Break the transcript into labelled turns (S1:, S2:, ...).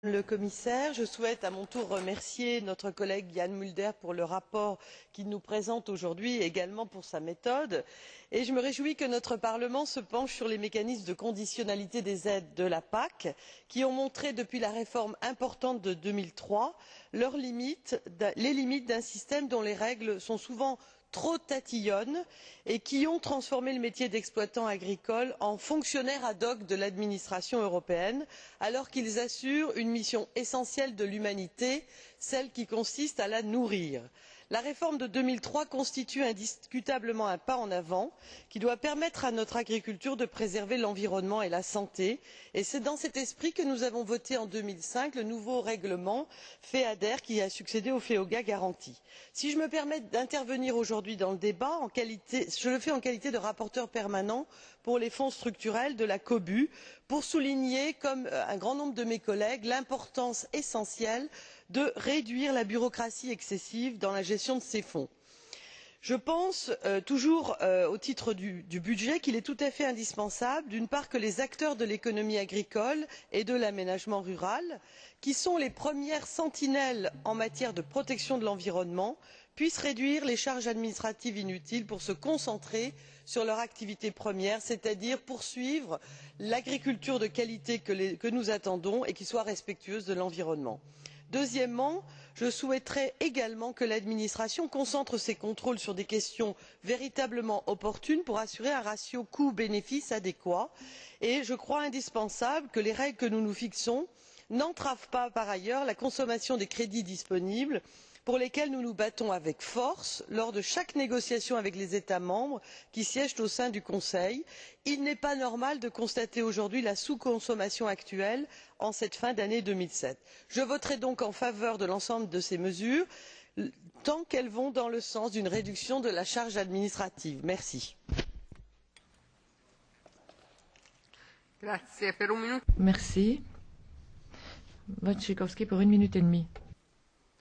S1: Le commissaire, je souhaite à mon tour remercier notre collègue Jan Mulder pour le rapport qu'il nous présente aujourd'hui et également pour sa méthode, et je me réjouis que notre Parlement se penche sur les mécanismes de conditionnalité des aides de la PAC qui ont montré depuis la réforme importante de 2003 les limites d'un système dont les règles sont souvent trop tatillonnes et qui ont transformé le métier d'exploitant agricole en fonctionnaire ad hoc de l'administration européenne alors qu'ils assurent une mission essentielle de l'humanité, celle qui consiste à la nourrir. La réforme de 2003 constitue indiscutablement un pas en avant qui doit permettre à notre agriculture de préserver l'environnement et la santé, et c'est dans cet esprit que nous avons voté en 2005 le nouveau règlement FEADER qui a succédé au FEOGA Garantie. Si je me permets d'intervenir aujourd'hui dans le débat, je le fais en qualité de rapporteur permanent pour les fonds structurels de la COBU, pour souligner, comme un grand nombre de mes collègues, l'importance essentielle de réduire la bureaucratie excessive dans la gestion de ces fonds. Je pense toujours au titre du budget qu'il est tout à fait indispensable, d'une part, que les acteurs de l'économie agricole et de l'aménagement rural, qui sont les premières sentinelles en matière de protection de l'environnement, puissent réduire les charges administratives inutiles pour se concentrer sur leur activité première, c'est-à-dire poursuivre l'agriculture de qualité que nous attendons et qui soit respectueuse de l'environnement. Deuxièmement, je souhaiterais également que l'administration concentre ses contrôles sur des questions véritablement opportunes pour assurer un ratio coût bénéfice adéquat, et je crois indispensable que les règles que nous nous fixons n'entravent pas par ailleurs la consommation des crédits disponibles, pour lesquels nous nous battons avec force lors de chaque négociation avec les États membres qui siègent au sein du Conseil. Il n'est pas normal de constater aujourd'hui la sous consommation actuelle en cette fin d'année 2007. Je voterai donc en faveur de l'ensemble de ces mesures tant qu'elles vont dans le sens d'une réduction de la charge administrative. Merci.
S2: Merci. Wojciechowski pour 1 minute et demie.